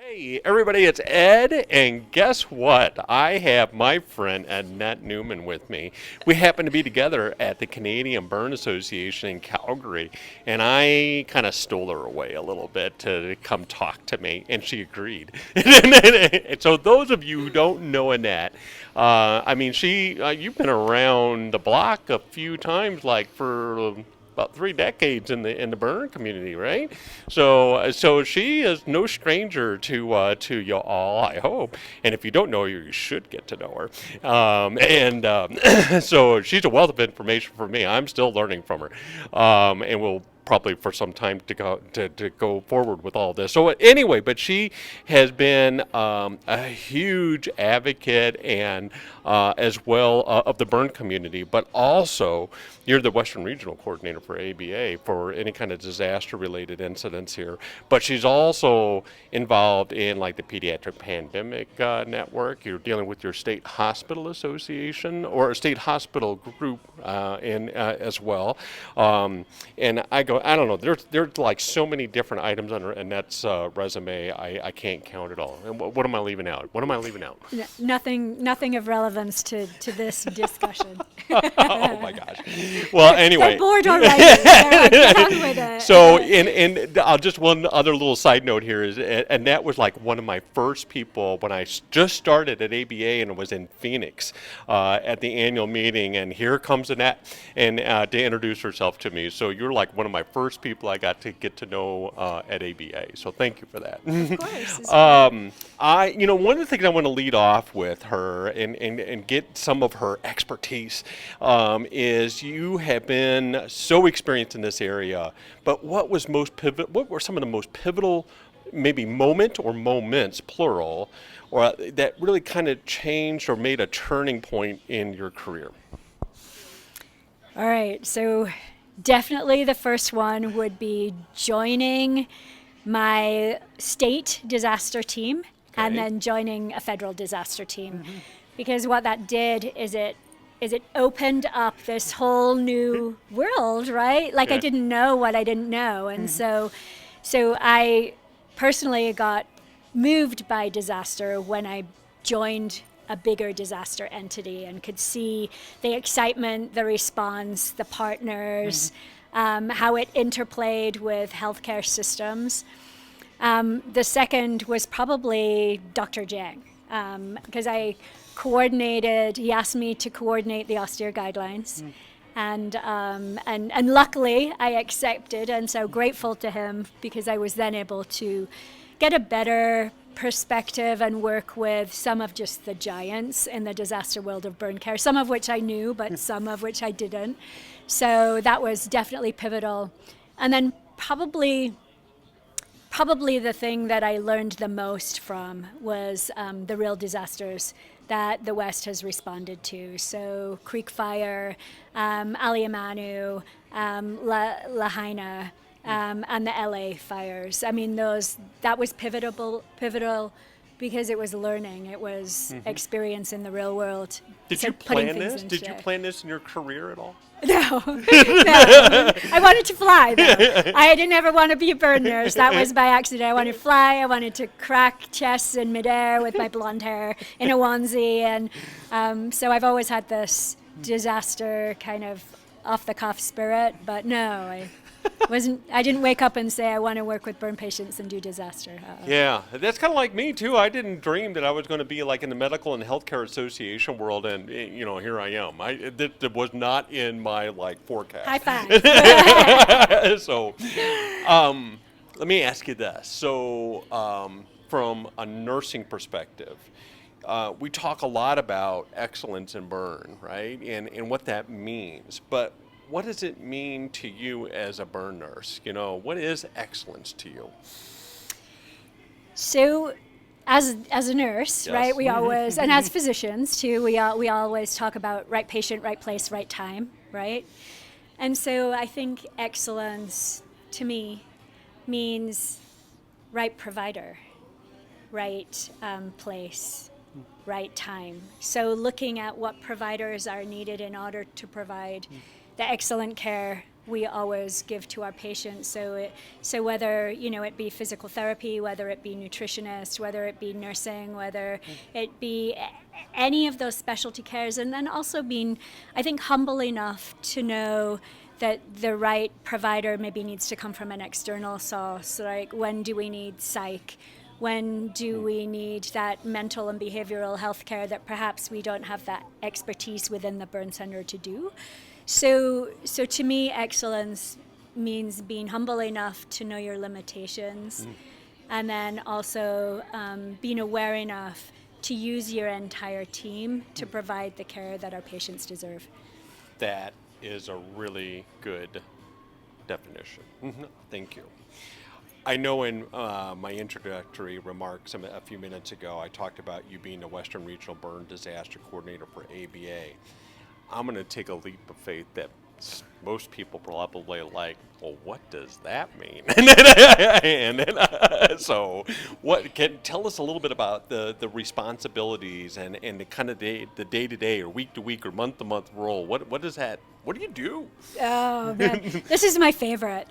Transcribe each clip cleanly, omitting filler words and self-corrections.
Hey everybody, it's Ed, and guess what? I have my friend Annette Newman with me. We happen to be together at the Canadian Burn Association in Calgary, and I kind of stole her away a little bit to come talk to me, and she agreed. And so those of you who don't know Annette, you've been around the block a few times, like for about 3 decades in the burn community, right? So she is no stranger to you all, I hope. And if you don't know her, you should get to know her. So she's a wealth of information for me. I'm still learning from her, and we'll probably for some time to go forward with all this. So anyway, but she has been a huge advocate and as well of the burn community, but also you're the Western Regional Coordinator for ABA for any kind of disaster-related incidents here. But she's also involved in like the Pediatric Pandemic Network. You're dealing with your state hospital association or a state hospital group as well. And I don't know. There's like so many different items on Annette's resume. I can't count it all. And what am I leaving out? What am I leaving out? Nothing of relevance to this discussion. Oh my gosh. Well, anyway. They're bored already. They're like, "Get on with it." So, just one other little side note here is, Annette was like one of my first people when I just started at ABA and was in Phoenix at the annual meeting. And here comes Annette and to introduce herself to me. So you're like one of my first people I got to get to know at ABA. So thank you for that. Of course. One of the things I want to lead off with her and get some of her expertise is you have been so experienced in this area, but what were some of the most pivotal maybe moment or moments, plural, or that really kind of changed or made a turning point in your career? All right, so definitely the first one would be joining my state disaster team and then joining a federal disaster team. Because what that did is it opened up this whole new world, right? Like I didn't know what I didn't know. And so I personally got moved by disaster when I joined a bigger disaster entity and could see the excitement, the response, the partners, how it interplayed with healthcare systems. The second was probably Dr. Jiang, because he asked me to coordinate the austere guidelines. And luckily I accepted, and so grateful to him because I was then able to get a better perspective and work with some of just the giants in the disaster world of burn care, some of which I knew, but some of which I didn't. So that was definitely pivotal. And then probably the thing that I learned the most from was the real disasters that the West has responded to. So Creek Fire, Aliamanu, Lahaina, and the LA fires. I mean, that was pivotal because it was learning. It was experience in the real world. Did you plan this? Did you plan this in your career at all? No. I wanted to fly, though. I didn't ever want to be a burn nurse. That was by accident. I wanted to fly. I wanted to crack chests in midair with my blonde hair in a onesie. And so I've always had this disaster kind of off-the-cuff spirit. But no, I didn't wake up and say I want to work with burn patients and do disaster. Yeah, that's kind of like me too. I didn't dream that I was going to be like in the medical and healthcare association world, and here I am. That was not in my forecast. High five. So, let me ask you this. So, from a nursing perspective, we talk a lot about excellence in burn, right? And what that means, but what does it mean to you as a burn nurse? What is excellence to you? So, as a nurse, yes. Right, we always, and as physicians too, we always talk about right patient, right place, right time, right? And so I think excellence to me means right provider, right place, right time. So looking at what providers are needed in order to provide the excellent care we always give to our patients. So whether, it be physical therapy, whether it be nutritionist, whether it be nursing, whether it be any of those specialty cares, and then also being, I think, humble enough to know that the right provider maybe needs to come from an external source. Like, when do we need psych? When do we need that mental and behavioral health care that perhaps we don't have that expertise within the burn center to do? So to me, excellence means being humble enough to know your limitations, and then also being aware enough to use your entire team to provide the care that our patients deserve. That is a really good definition. Thank you. I know in my introductory remarks a few minutes ago, I talked about you being the Western Regional Burn Disaster Coordinator for ABA. I'm going to take a leap of faith that most people probably like, well, what does that mean? So tell us a little bit about the responsibilities and the kind of the day-to-day or week-to-week or month-to-month role. What is that? What do you do? Oh, man. This is my favorite.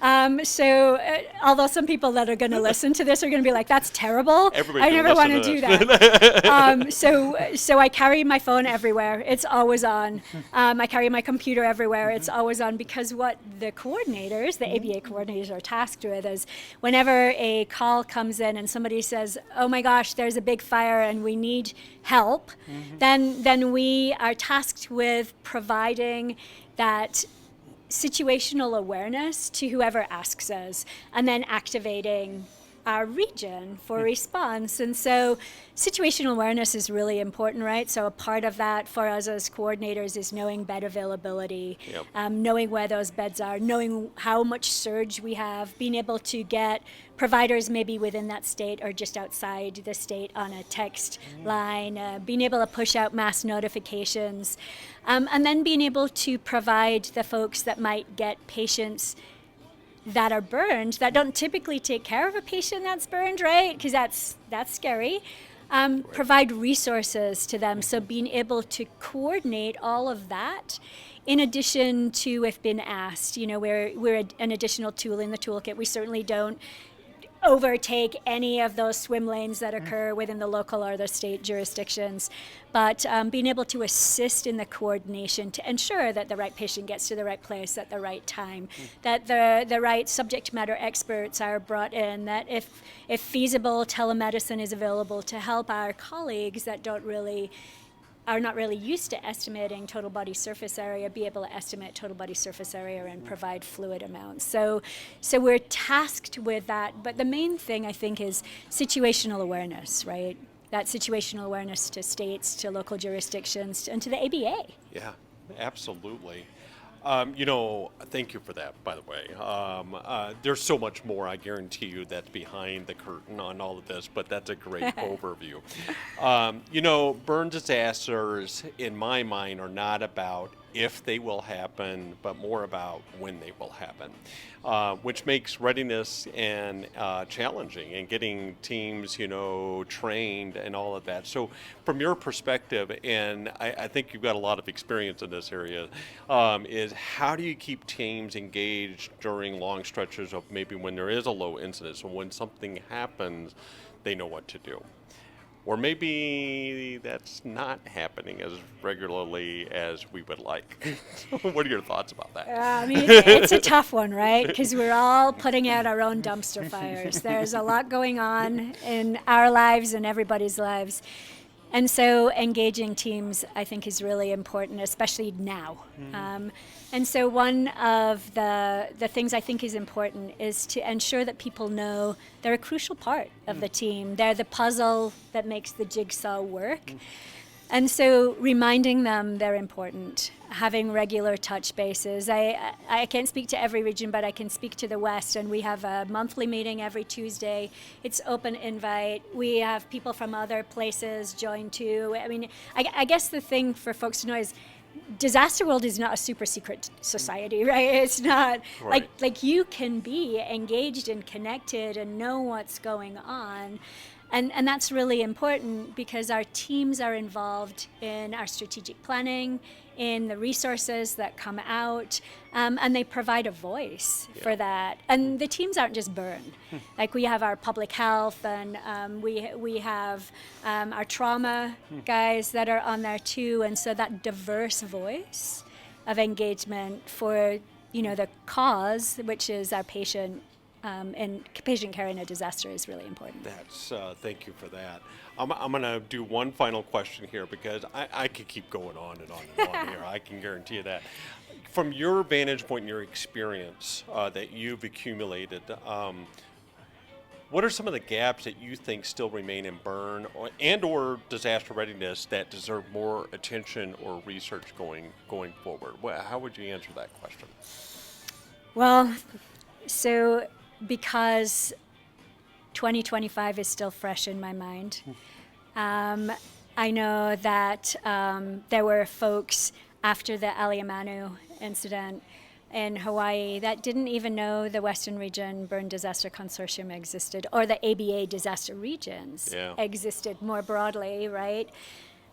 Although some people that are going to listen to this are going to be like, that's terrible. Everybody I never want to do that. So I carry my phone everywhere. It's always on. I carry my computer everywhere. It's always on, because what the coordinators, the ABA coordinators, are tasked with is whenever a call comes in and somebody says, oh my gosh, there's a big fire and we need help, then we are tasked with providing that situational awareness to whoever asks us, and then activating our region for response. And so situational awareness is really important, right? So a part of that for us as coordinators is knowing bed availability, knowing where those beds are, knowing how much surge we have, being able to get providers maybe within that state or just outside the state on a text line, being able to push out mass notifications, and then being able to provide the folks that might get patients that are burned, that don't typically take care of a patient that's burned, right? Because that's scary. Provide resources to them. So being able to coordinate all of that, in addition to, if been asked, we're an additional tool in the toolkit. We certainly don't overtake any of those swim lanes that occur within the local or the state jurisdictions, but being able to assist in the coordination to ensure that the right patient gets to the right place at the right time, that the right subject matter experts are brought in, that if feasible, telemedicine is available to help our colleagues that are not really used to estimating total body surface area, be able to estimate total body surface area and provide fluid amounts. So we're tasked with that, but the main thing, I think, is situational awareness, right? That situational awareness to states, to local jurisdictions, and to the ABA. Yeah, absolutely. Thank you for that, by the way. There's so much more, I guarantee you, that's behind the curtain on all of this, but that's a great overview. Burn disasters, in my mind, are not about if they will happen, but more about when they will happen, which makes readiness and challenging, and getting teams, trained and all of that. So from your perspective, and I think you've got a lot of experience in this area, is how do you keep teams engaged during long stretches of maybe when there is a low incidence, so when something happens, they know what to do? Or maybe that's not happening as regularly as we would like. What are your thoughts about that? It's a tough one, right? Because we're all putting out our own dumpster fires. There's a lot going on in our lives and everybody's lives. And so engaging teams, I think, is really important, especially now. And so one of the things I think is important is to ensure that people know they're a crucial part of the team. They're the puzzle that makes the jigsaw work. And so reminding them they're important, having regular touch bases. I can't speak to every region, but I can speak to the West, and we have a monthly meeting every Tuesday. It's open invite. We have people from other places join too. I guess the thing for folks to know is disaster world is not a super secret society, right? It's not like you can be engaged and connected and know what's going on. And that's really important because our teams are involved in our strategic planning, in the resources that come out, and they provide a voice for that. And the teams aren't just burn. Like we have our public health, and we have our trauma guys that are on there too. And so that diverse voice of engagement for the cause, which is our patient. And patient care in a disaster is really important. That's thank you for that. I'm going to do one final question here because I could keep going on and on and on here. I can guarantee you that. From your vantage point and your experience that you've accumulated, what are some of the gaps that you think still remain in burn or disaster readiness that deserve more attention or research going forward? How would you answer that question? Well, so because 2025 is still fresh in my mind, I know that there were folks after the Aliamanu incident in Hawaii that didn't even know the Western Region Burn Disaster Consortium existed, or the ABA disaster regions existed more broadly, right?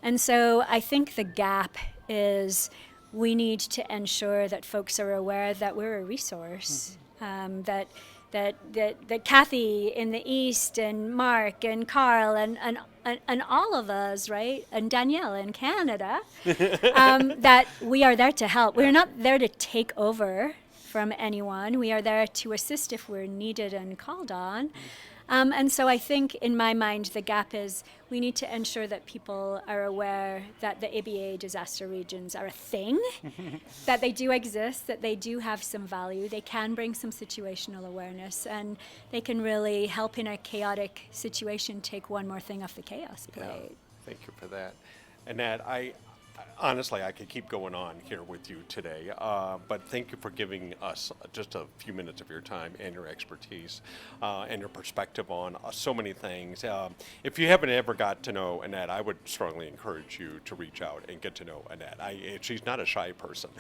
And so I think the gap is we need to ensure that folks are aware that we're a resource, that Kathy in the East and Mark and Carl and all of us, right, and Danielle in Canada, that we are there to help. We're not there to take over from anyone. We are there to assist if we're needed and called on. And so I think in my mind the gap is we need to ensure that people are aware that the ABA disaster regions are a thing, that they do exist, that they do have some value, they can bring some situational awareness, and they can really help in a chaotic situation take one more thing off the chaos plate. Yeah, thank you for that. Annette, honestly, I could keep going on here with you today, but thank you for giving us just a few minutes of your time and your expertise and your perspective on so many things. If you haven't ever got to know Annette, I would strongly encourage you to reach out and get to know Annette. She's not a shy person.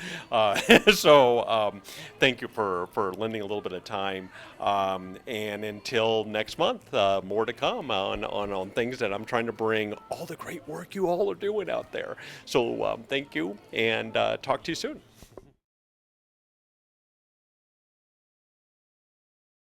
So thank you for lending a little bit of time. And until next month, more to come on things that I'm trying to bring all the great work you all are doing out there. So thank you, and talk to you soon.